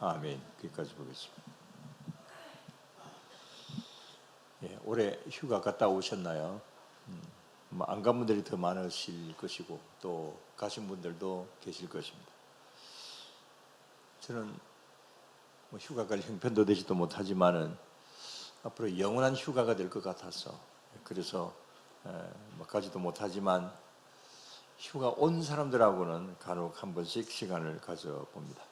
아멘. 여기까지 보겠습니다. 예, 올해 휴가 갔다 오셨나요? 안 간 분들이 더 많으실 것이고 또 가신 분들도 계실 것입니다. 저는 휴가 갈 형편도 되지도 못하지만은 앞으로 영원한 휴가가 될 것 같아서 그래서 가지도 못하지만 휴가 온 사람들하고는 간혹 한 번씩 시간을 가져봅니다.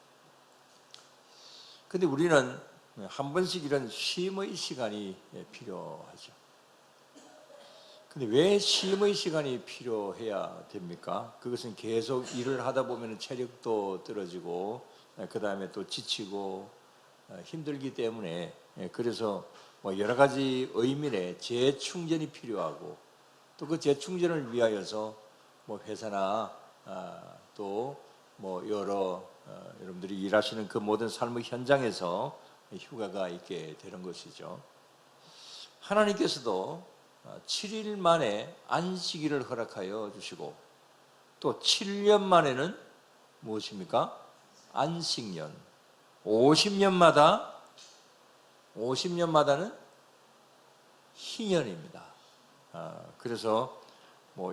근데 우리는 한 번씩 이런 쉼의 시간이 필요하죠. 근데 왜 쉼의 시간이 필요해야 됩니까? 그것은 계속 일을 하다 보면 체력도 떨어지고 그 다음에 또 지치고 힘들기 때문에 그래서 여러 가지 의미의 재충전이 필요하고 또 그 재충전을 위하여서 회사나 또 여러 여러분들이 일하시는 그 모든 삶의 현장에서 휴가가 있게 되는 것이죠. 하나님께서도 7일 만에 안식일을 허락하여 주시고 또 7년 만에는 무엇입니까? 안식년. 50년마다는 희년입니다. 그래서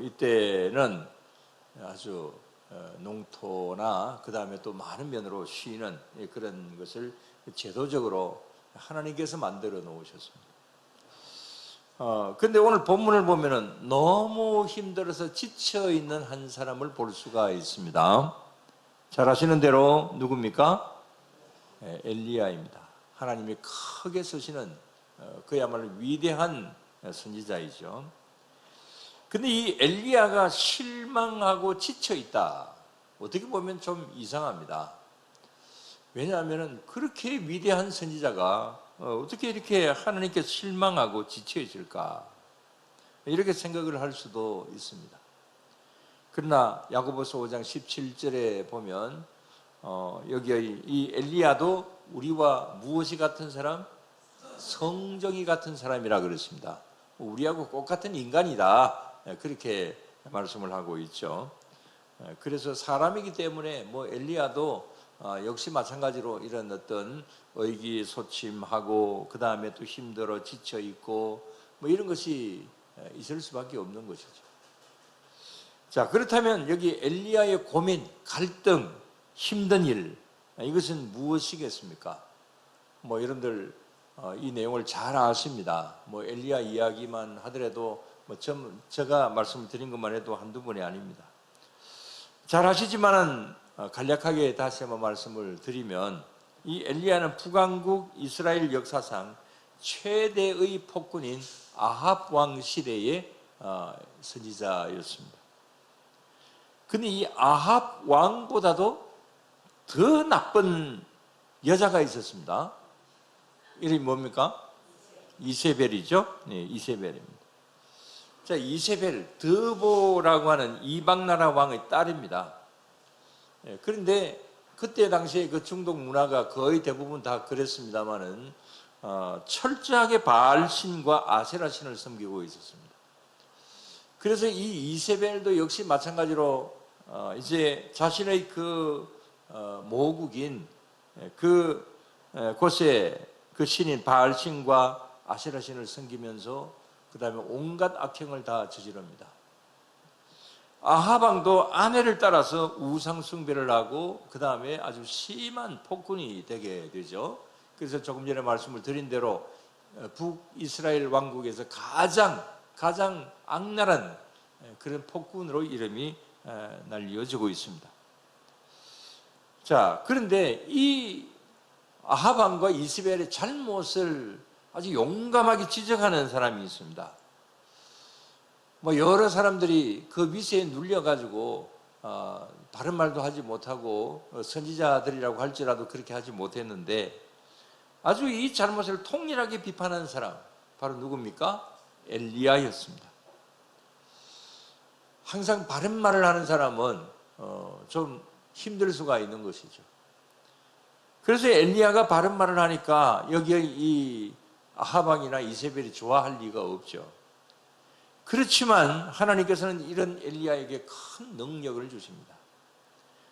이때는 아주 농토나 그 다음에 또 많은 면으로 쉬는 그런 것을 제도적으로 하나님께서 만들어 놓으셨습니다. 근데 오늘 본문을 보면은 너무 힘들어서 지쳐 있는 한 사람을 볼 수가 있습니다. 잘 아시는 대로 누굽니까? 엘리야입니다. 하나님이 크게 쓰시는 그야말로 위대한 선지자이죠. 근데 이 엘리야가 실망하고 지쳐 있다. 어떻게 보면 좀 이상합니다. 왜냐하면 그렇게 위대한 선지자가 어떻게 이렇게 하나님께 실망하고 지쳐 있을까? 이렇게 생각을 할 수도 있습니다. 그러나 야고보서 5장 17절에 보면 여기 이 엘리야도 우리와 무엇이 같은 사람? 성정이 같은 사람이라 그랬습니다. 우리하고 똑같은 인간이다. 그렇게 말씀을 하고 있죠. 그래서 사람이기 때문에 엘리야도 역시 마찬가지로 이런 어떤 의기소침하고 그 다음에 또 힘들어 지쳐 있고 이런 것이 있을 수밖에 없는 것이죠. 자, 그렇다면 여기 엘리야의 고민, 갈등, 힘든 일, 이것은 무엇이겠습니까? 여러분들 이 내용을 잘 아십니다. 엘리야 이야기만 하더라도 제가 말씀을 드린 것만 해도 한두 번이 아닙니다. 잘 아시지만은 간략하게 다시 한번 말씀을 드리면 이 엘리야는 북왕국 이스라엘 역사상 최대의 폭군인 아합 왕 시대의 선지자였습니다. 근데 이 아합 왕보다도 더 나쁜 여자가 있었습니다. 이름이 뭡니까? 이세벨이죠. 네, 이세벨입니다. 자, 이세벨, 드보라고 하는 이방나라 왕의 딸입니다. 그런데 그때 당시에 그 중동 문화가 거의 대부분 다 그랬습니다만은 철저하게 바알신과 아세라신을 섬기고 있었습니다. 그래서 이 이세벨도 역시 마찬가지로 이제 자신의 그 모국인 그 곳에 그 신인 바알신과 아세라신을 섬기면서 그 다음에 온갖 악행을 다 저지릅니다. 아하방도 아내를 따라서 우상 숭배를 하고 그 다음에 아주 심한 폭군이 되게 되죠. 그래서 조금 전에 말씀을 드린 대로 북이스라엘 왕국에서 가장 악랄한 그런 폭군으로 이름이 날려지고 있습니다. 자, 그런데 이 아하방과 이세벨의 잘못을 아주 용감하게 지적하는 사람이 있습니다. 여러 사람들이 그 미세에 눌려가지고 바른 말도 하지 못하고 선지자들이라고 할지라도 그렇게 하지 못했는데 아주 이 잘못을 통렬하게 비판하는 사람 바로 누굽니까? 엘리야였습니다. 항상 바른 말을 하는 사람은 좀 힘들 수가 있는 것이죠. 그래서 엘리야가 바른 말을 하니까 여기에 이 아하방이나 이세벨이 좋아할 리가 없죠. 그렇지만 하나님께서는 이런 엘리야에게 큰 능력을 주십니다.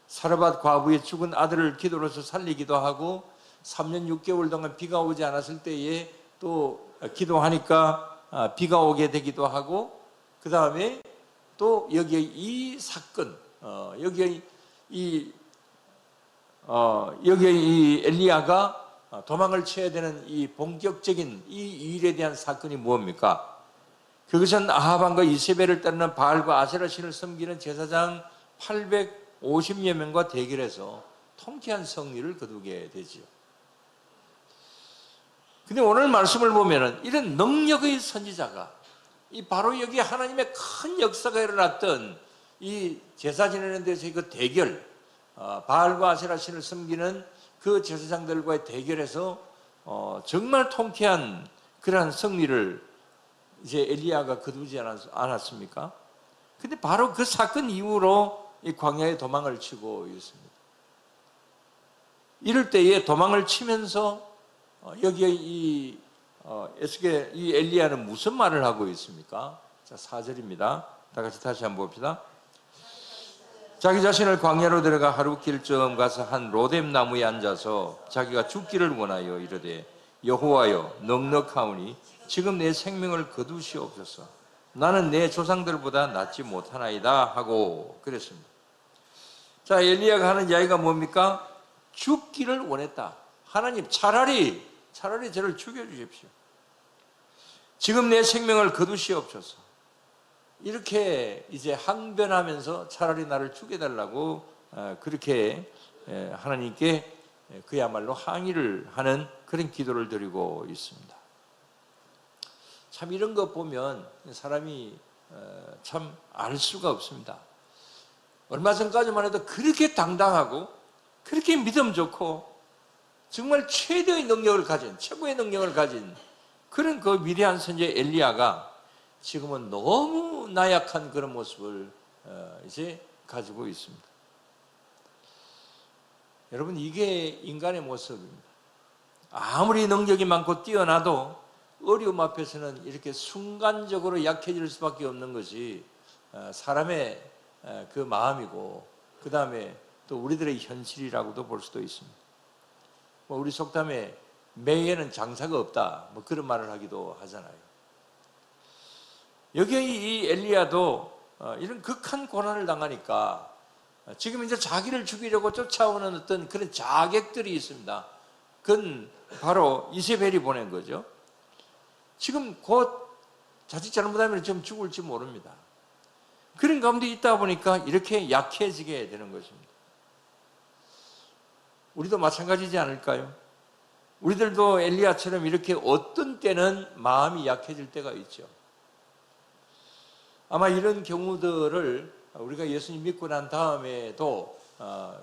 사르밧 과부의 죽은 아들을 기도로서 살리기도 하고 3년 6개월 동안 비가 오지 않았을 때에 또 기도하니까 비가 오게 되기도 하고, 그 다음에 또 여기에 이 사건, 여기에 이 엘리야가 도망을 쳐야 되는 이 본격적인 이 일에 대한 사건이 무엇입니까? 그것은 아합 왕과 이세벨을 따르는 바알과 아세라 신을 섬기는 제사장 850여 명과 대결해서 통쾌한 승리를 거두게 되지요. 근데 오늘 말씀을 보면은 이런 능력의 선지자가 이 바로 여기 하나님의 큰 역사가 일어났던 이 제사 지내는 데서의 그 대결, 바알과 아세라 신을 섬기는 그 제사장들과의 대결에서 정말 통쾌한 그러한 승리를 이제 엘리야가 거두지 않았습니까? 근데 바로 그 사건 이후로 이 광야에 도망을 치고 있습니다. 이럴 때에 도망을 치면서 여기에 이 엘리야는 무슨 말을 하고 있습니까? 자, 4절입니다. 다 같이 다시 한번 봅시다. 자기 자신을 광야로 들어가 하루 길쯤 가서 한 로뎀 나무에 앉아서 자기가 죽기를 원하여 이르되 여호와여 넉넉하오니 지금 내 생명을 거두시옵소서. 나는 내 조상들보다 낫지 못하나이다 하고 그랬습니다. 자, 엘리야가 하는 이야기가 뭡니까? 죽기를 원했다. 하나님 차라리 저를 죽여주십시오. 지금 내 생명을 거두시옵소서. 이렇게 이제 항변하면서 차라리 나를 죽여달라고 그렇게 하나님께 그야말로 항의를 하는 그런 기도를 드리고 있습니다. 참 이런 거 보면 사람이 참 알 수가 없습니다. 얼마 전까지만 해도 그렇게 당당하고 그렇게 믿음 좋고 정말 최대의 능력을 가진, 최고의 능력을 가진 그런 그 위대한 선지 엘리야가 지금은 너무 나약한 그런 모습을 이제 가지고 있습니다. 여러분, 이게 인간의 모습입니다. 아무리 능력이 많고 뛰어나도 어려움 앞에서는 이렇게 순간적으로 약해질 수밖에 없는 것이 사람의 그 마음이고, 그 다음에 또 우리들의 현실이라고도 볼 수도 있습니다. 우리 속담에 매에는 장사가 없다, 뭐 그런 말을 하기도 하잖아요. 여기 이 엘리야도 이런 극한 고난을 당하니까 지금 이제 자기를 죽이려고 쫓아오는 어떤 그런 자객들이 있습니다. 그건 바로 이세벨이 보낸 거죠. 지금 곧 자칫 잘못하면 좀 죽을지 모릅니다. 그런 가운데 있다 보니까 이렇게 약해지게 되는 것입니다. 우리도 마찬가지지 않을까요? 우리들도 엘리야처럼 이렇게 어떤 때는 마음이 약해질 때가 있죠. 아마 이런 경우들을 우리가 예수님 믿고 난 다음에도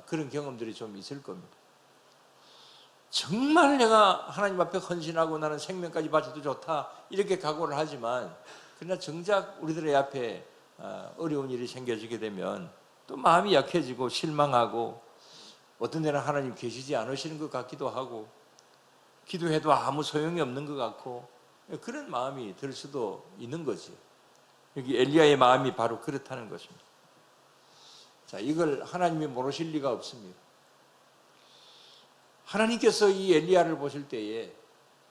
그런 경험들이 좀 있을 겁니다. 정말 내가 하나님 앞에 헌신하고 나는 생명까지 바쳐도 좋다 이렇게 각오를 하지만, 그러나 정작 우리들의 앞에 어려운 일이 생겨지게 되면 또 마음이 약해지고 실망하고, 어떤 데는 하나님 계시지 않으시는 것 같기도 하고, 기도해도 아무 소용이 없는 것 같고, 그런 마음이 들 수도 있는 거지. 여기 엘리야의 마음이 바로 그렇다는 것입니다. 자, 이걸 하나님이 모르실 리가 없습니다. 하나님께서 이 엘리야를 보실 때에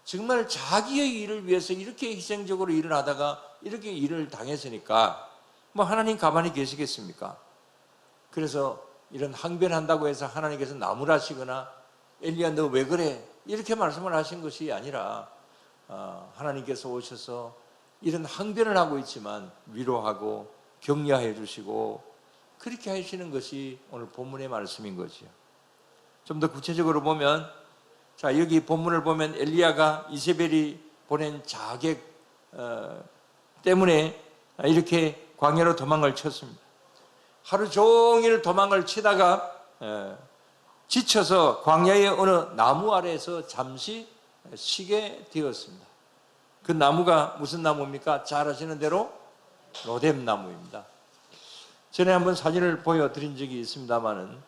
정말 자기의 일을 위해서 이렇게 희생적으로 일을 하다가 이렇게 일을 당했으니까 뭐 하나님 가만히 계시겠습니까? 그래서 이런 항변한다고 해서 하나님께서 나무라시거나 엘리야 너 왜 그래? 이렇게 말씀을 하신 것이 아니라 하나님께서 오셔서 이런 항변을 하고 있지만 위로하고 격려해 주시고 그렇게 하시는 것이 오늘 본문의 말씀인 거죠. 좀 더 구체적으로 보면, 자, 여기 본문을 보면 엘리야가 이세벨이 보낸 자객 때문에 이렇게 광야로 도망을 쳤습니다. 하루 종일 도망을 치다가 지쳐서 광야의 어느 나무 아래에서 잠시 쉬게 되었습니다. 그 나무가 무슨 나무입니까? 잘 아시는 대로 로뎀 나무입니다. 전에 한번 사진을 보여드린 적이 있습니다만은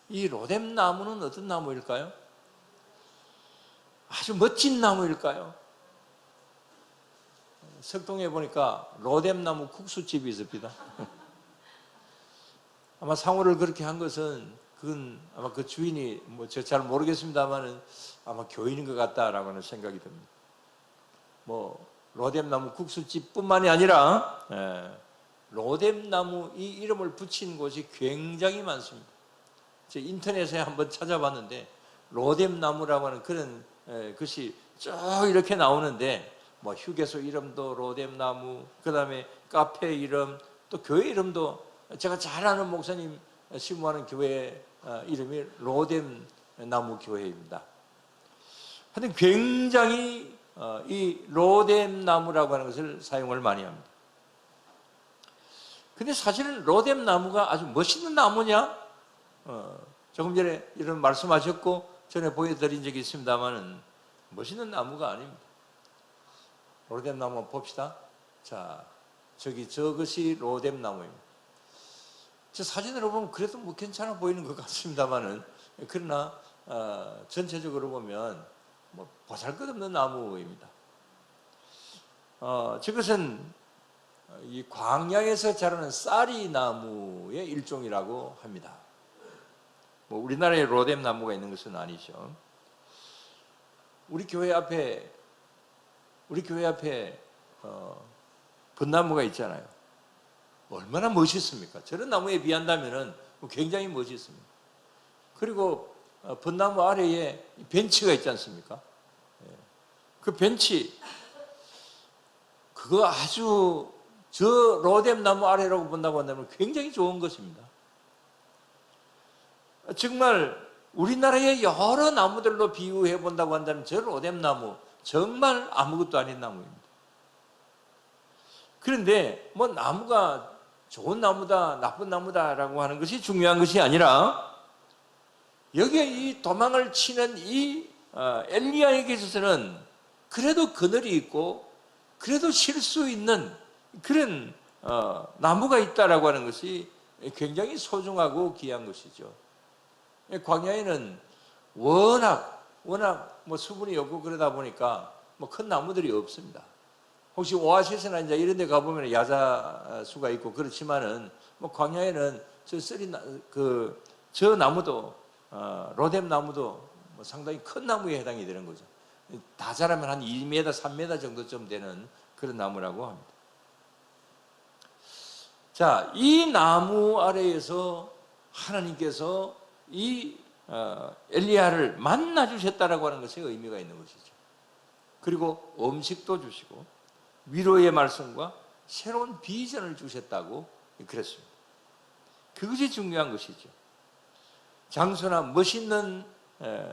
이 로뎀 나무는 어떤 나무일까요? 아주 멋진 나무일까요? 석동에 보니까 로뎀 나무 국수집이 있습니다. 아마 상호를 그렇게 한 것은 그건 아마 그 주인이 뭐 제가 잘 모르겠습니다만은 아마 교인인 것 같다라고 하는 생각이 듭니다. 뭐 로뎀나무 국수집뿐만이 아니라 로뎀나무 이 이름을 붙인 곳이 굉장히 많습니다. 제가 인터넷에 한번 찾아봤는데 로뎀나무라고 하는 그런 것이 쭉 이렇게 나오는데 뭐 휴게소 이름도 로뎀나무, 그 다음에 카페 이름, 또 교회 이름도 제가 잘 아는 목사님 신부하는 교회 이름이 로뎀나무 교회입니다. 하여튼 굉장히 이 로뎀나무라고 하는 것을 사용을 많이 합니다. 근데 사실은 로뎀나무가 아주 멋있는 나무냐? 조금 전에 이런 말씀하셨고 전에 보여드린 적이 있습니다만은 멋있는 나무가 아닙니다. 로뎀나무 한번 봅시다. 자, 저것이 로뎀나무입니다. 저 사진으로 보면 그래도 뭐 괜찮아 보이는 것 같습니다만은 그러나 전체적으로 보면 뭐 보잘것없는 나무입니다. 저것은 이 광야에서 자라는 쌀이 나무의 일종이라고 합니다. 뭐 우리나라에 로뎀나무가 있는 것은 아니죠. 우리 교회 앞에 벚나무가 있잖아요. 얼마나 멋있습니까? 저런 나무에 비한다면 굉장히 멋있습니다. 그리고 벚나무 아래에 벤치가 있지 않습니까? 그 벤치, 그거 아주 저 로뎀나무 아래라고 본다고 한다면 굉장히 좋은 것입니다. 정말 우리나라의 여러 나무들로 비유해 본다고 한다면 저 로뎀나무 정말 아무것도 아닌 나무입니다. 그런데 뭐 나무가 좋은 나무다 나쁜 나무다라고 하는 것이 중요한 것이 아니라 여기에 이 도망을 치는 이 엘리야에게 있어서는 그래도 그늘이 있고 그래도 쉴 수 있는 그런 나무가 있다라고 하는 것이 굉장히 소중하고 귀한 것이죠. 광야에는 워낙 뭐 수분이 없고 그러다 보니까 뭐 큰 나무들이 없습니다. 혹시 오아시스나 이제 이런 데 가보면 야자수가 있고 그렇지만은 뭐 광야에는 저 나무도 로뎀나무도 뭐 상당히 큰 나무에 해당이 되는 거죠. 다 자라면 한 2m, 3m 정도쯤 되는 그런 나무라고 합니다. 자, 이 나무 아래에서 하나님께서 이 엘리야를 만나 주셨다라고 하는 것에 의미가 있는 것이죠. 그리고 음식도 주시고 위로의 말씀과 새로운 비전을 주셨다고 그랬습니다. 그것이 중요한 것이죠. 장소나 멋있는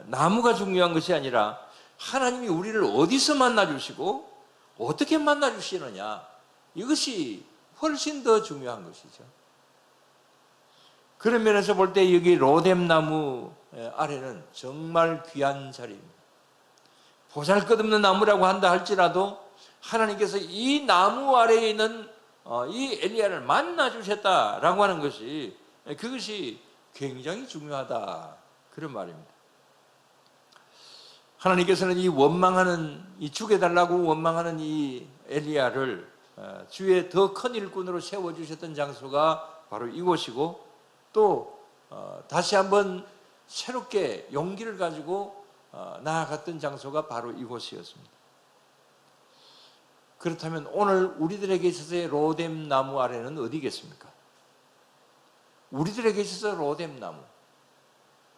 나무가 중요한 것이 아니라 하나님이 우리를 어디서 만나주시고 어떻게 만나주시느냐, 이것이 훨씬 더 중요한 것이죠. 그런 면에서 볼 때 여기 로뎀나무 아래는 정말 귀한 자리입니다. 보잘것없는 나무라고 한다 할지라도 하나님께서 이 나무 아래에 있는 이 엘리야를 만나주셨다라고 하는 것이, 그것이 굉장히 중요하다, 그런 말입니다. 하나님께서는 이 죽여달라고 원망하는 이 엘리야를 주의 더 큰 일꾼으로 세워주셨던 장소가 바로 이곳이고, 또 다시 한번 새롭게 용기를 가지고 나아갔던 장소가 바로 이곳이었습니다. 그렇다면 오늘 우리들에게 있어서의 로뎀나무 아래는 어디겠습니까? 우리들에게 있어서 로뎀나무,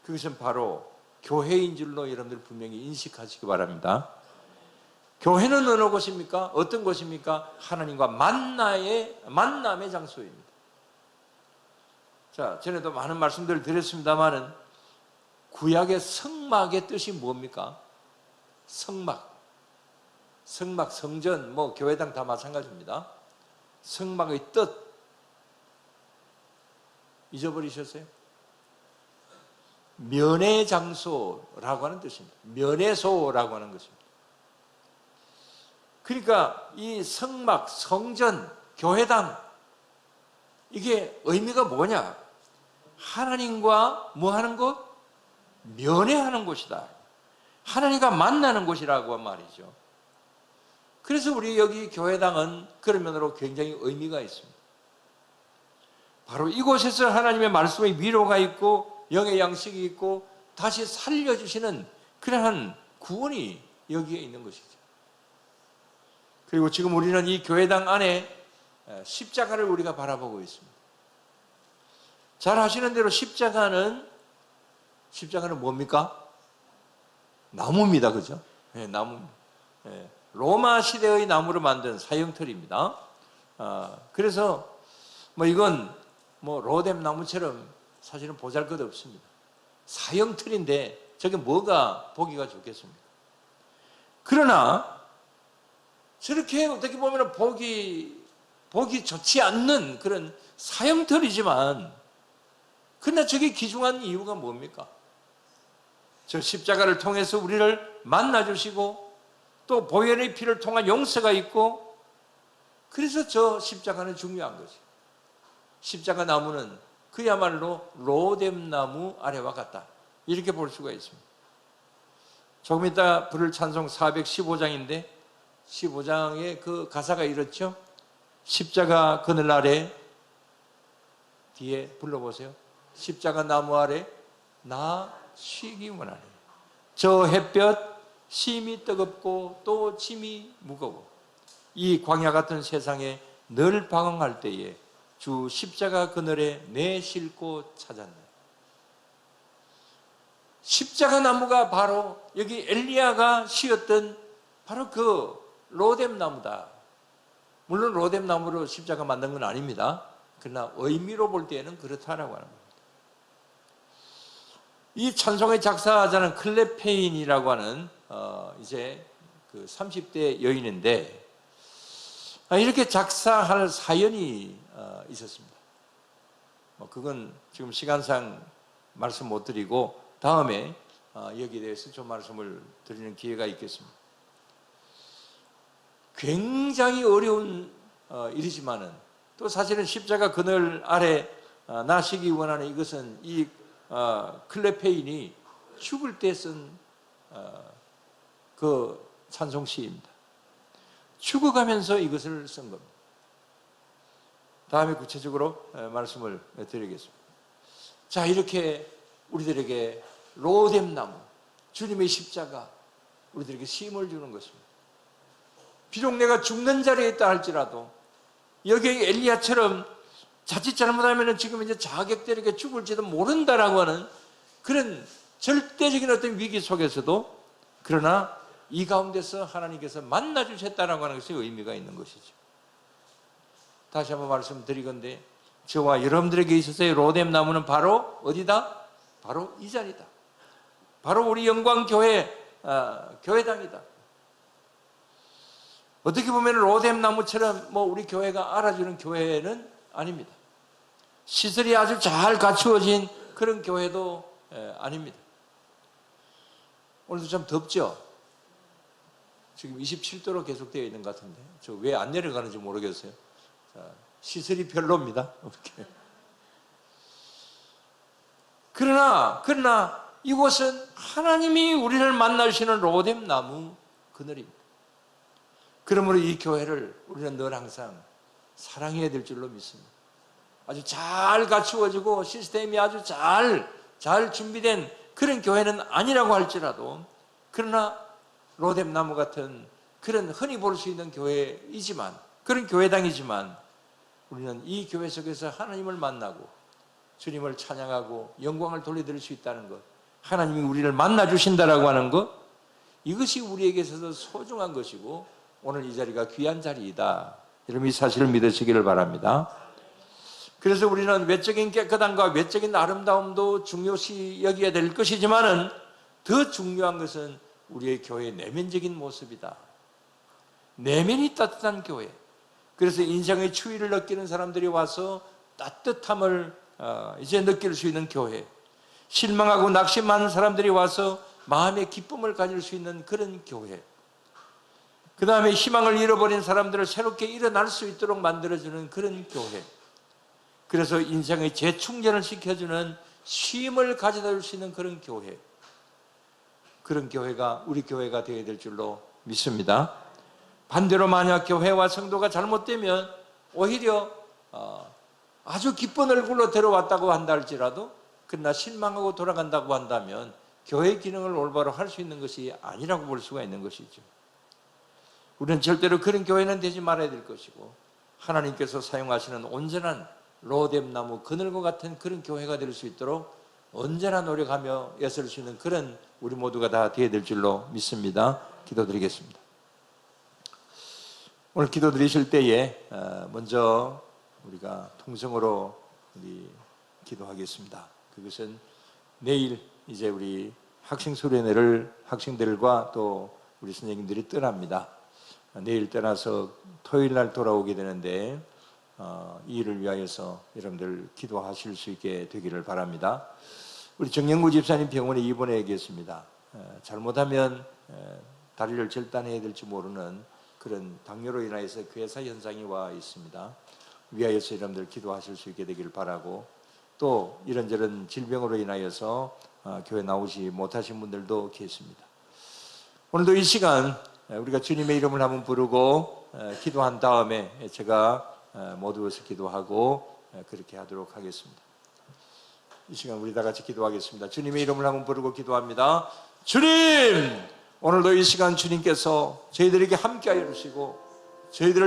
그것은 바로 교회인 줄로 여러분들 분명히 인식하시기 바랍니다. 교회는 어느 곳입니까? 어떤 곳입니까? 하나님과 만남의 장소입니다. 자, 전에도 많은 말씀들을 드렸습니다만은 구약의 성막의 뜻이 뭡니까? 성막, 성전, 뭐 교회당 다 마찬가지입니다. 성막의 뜻 잊어버리셨어요? 면회 장소라고 하는 뜻입니다. 면회소라고 하는 것입니다. 그러니까 이 성막, 성전, 교회당, 이게 의미가 뭐냐? 하나님과 뭐 하는 곳? 면회하는 곳이다. 하나님과 만나는 곳이라고 말이죠. 그래서 우리 여기 교회당은 그런 면으로 굉장히 의미가 있습니다. 바로 이곳에서 하나님의 말씀의 위로가 있고 영의 양식이 있고 다시 살려주시는 그러한 구원이 여기에 있는 것이죠. 그리고 지금 우리는 이 교회당 안에 십자가를 우리가 바라보고 있습니다. 잘 아시는 대로 십자가는 뭡니까? 나무입니다. 그죠? 네, 나무. 네, 로마 시대의 나무로 만든 사형틀입니다. 그래서 이건 로뎀 나무처럼 사실은 보잘것 없습니다. 사형틀인데 저게 뭐가 보기가 좋겠습니까? 그러나 저렇게 어떻게 보면 보기 좋지 않는 그런 사형틀이지만, 그러나 저게 귀중한 이유가 뭡니까? 저 십자가를 통해서 우리를 만나주시고 또 보혈의 피를 통한 용서가 있고, 그래서 저 십자가는 중요한 거죠. 십자가 나무는 그야말로 로뎀 나무 아래와 같다, 이렇게 볼 수가 있습니다. 조금 이따 부를 찬송 415장인데 15장에 그 가사가 이렇죠. 십자가 그늘 아래, 뒤에 불러보세요. 십자가 나무 아래 나 쉬기 원하네. 저 햇볕 심이 뜨겁고 또 짐이 무거워. 이 광야 같은 세상에 늘 방황할 때에 주 십자가 그늘에 내 싣고 찾았네. 십자가 나무가 바로 여기 엘리야가 씌었던 바로 그 로뎀 나무다. 물론 로뎀 나무로 십자가 만든 건 아닙니다. 그러나 의미로 볼 때에는 그렇다라고 하는 겁니다. 이 찬송의 작사자는 클레 페인이라고 하는 이제 그 30대 여인인데, 이렇게 작사할 사연이 있었습니다. 그건 지금 시간상 말씀 못 드리고 다음에 여기에 대해서 좀 말씀을 드리는 기회가 있겠습니다. 굉장히 어려운 일이지만은 또 사실은 십자가 그늘 아래 나시기 원하는 이것은 이 클레 페인이 죽을 때 쓴 그 찬송시입니다. 죽어가면서 이것을 쓴 겁니다. 다음에 구체적으로 말씀을 드리겠습니다. 자, 이렇게 우리들에게 로뎀 나무, 주님의 십자가, 우리들에게 힘을 주는 것입니다. 비록 내가 죽는 자리에 있다 할지라도 여기 엘리야처럼 자칫 잘못하면 지금 이제 자객들에게 죽을지도 모른다라고 하는 그런 절대적인 어떤 위기 속에서도, 그러나 이 가운데서 하나님께서 만나주셨다라고 하는 것이 의미가 있는 것이죠. 다시 한번 말씀드리건대 저와 여러분들에게 있어서의 로뎀 나무는 바로 어디다? 바로 이 자리다. 바로 우리 영광교회 교회당이다. 어떻게 보면 로뎀 나무처럼 우리 교회가 알아주는 교회는 아닙니다. 시설이 아주 잘 갖추어진 그런 교회도 아닙니다. 오늘도 좀 덥죠? 지금 27도로 계속되어 있는 것 같은데 저 왜 안 내려가는지 모르겠어요. 자, 시설이 별로입니다. 그러나 이곳은 하나님이 우리를 만나주시는 로뎀 나무 그늘입니다. 그러므로 이 교회를 우리는 늘 항상 사랑해야 될 줄로 믿습니다. 아주 잘 갖추어지고 시스템이 아주 잘 준비된 그런 교회는 아니라고 할지라도, 그러나 로뎀 나무 같은 그런 흔히 볼 수 있는 교회이지만, 그런 교회당이지만, 우리는 이 교회 속에서 하나님을 만나고 주님을 찬양하고 영광을 돌려드릴 수 있다는 것, 하나님이 우리를 만나주신다라고 하는 것, 이것이 우리에게 있어서 소중한 것이고 오늘 이 자리가 귀한 자리이다, 여러분 이 사실을 믿으시기를 바랍니다. 그래서 우리는 외적인 깨끗함과 외적인 아름다움도 중요시 여겨야 될 것이지만은 더 중요한 것은 우리의 교회의 내면적인 모습이다. 내면이 따뜻한 교회. 그래서 인생의 추위를 느끼는 사람들이 와서 따뜻함을 이제 느낄 수 있는 교회. 실망하고 낙심한 사람들이 와서 마음의 기쁨을 가질 수 있는 그런 교회. 그 다음에 희망을 잃어버린 사람들을 새롭게 일어날 수 있도록 만들어주는 그런 교회. 그래서 인생의 재충전을 시켜주는 쉼을 가져다 줄 수 있는 그런 교회. 그런 교회가 우리 교회가 되어야 될 줄로 믿습니다. 반대로 만약 교회와 성도가 잘못되면 오히려 아주 기쁜 얼굴로 들어왔다고 한다 할지라도 그러나 실망하고 돌아간다고 한다면 교회 기능을 올바로 할 수 있는 것이 아니라고 볼 수가 있는 것이죠. 우리는 절대로 그런 교회는 되지 말아야 될 것이고, 하나님께서 사용하시는 온전한 로뎀나무 그늘과 같은 그런 교회가 될 수 있도록 언제나 노력하며 애쓸 수 있는 그런 우리 모두가 다 되어야 될 줄로 믿습니다. 기도드리겠습니다. 오늘 기도 드리실 때에 먼저 우리가 통성으로 기도하겠습니다. 그것은 내일 이제 우리 학생 수련회를 학생들과 또 우리 선생님들이 떠납니다. 내일 떠나서 토요일 날 돌아오게 되는데 이 일을 위하여서 여러분들 기도하실 수 있게 되기를 바랍니다. 우리 정영구 집사님 병원에 입원해 계십니다. 잘못하면 다리를 절단해야 될지 모르는 그런 당뇨로 인하여서 괴사 현상이 와 있습니다. 위하여서 여러분들 기도하실 수 있게 되기를 바라고, 또 이런저런 질병으로 인하여서 교회 나오지 못하신 분들도 계십니다. 오늘도 이 시간 우리가 주님의 이름을 한번 부르고 기도한 다음에 제가 모두에서 기도하고 그렇게 하도록 하겠습니다. 이 시간 우리 다 같이 기도하겠습니다. 주님의 이름을 한번 부르고 기도합니다. 주님! 오늘도 이 시간 주님께서 저희들에게 함께하여 주시고 저희들을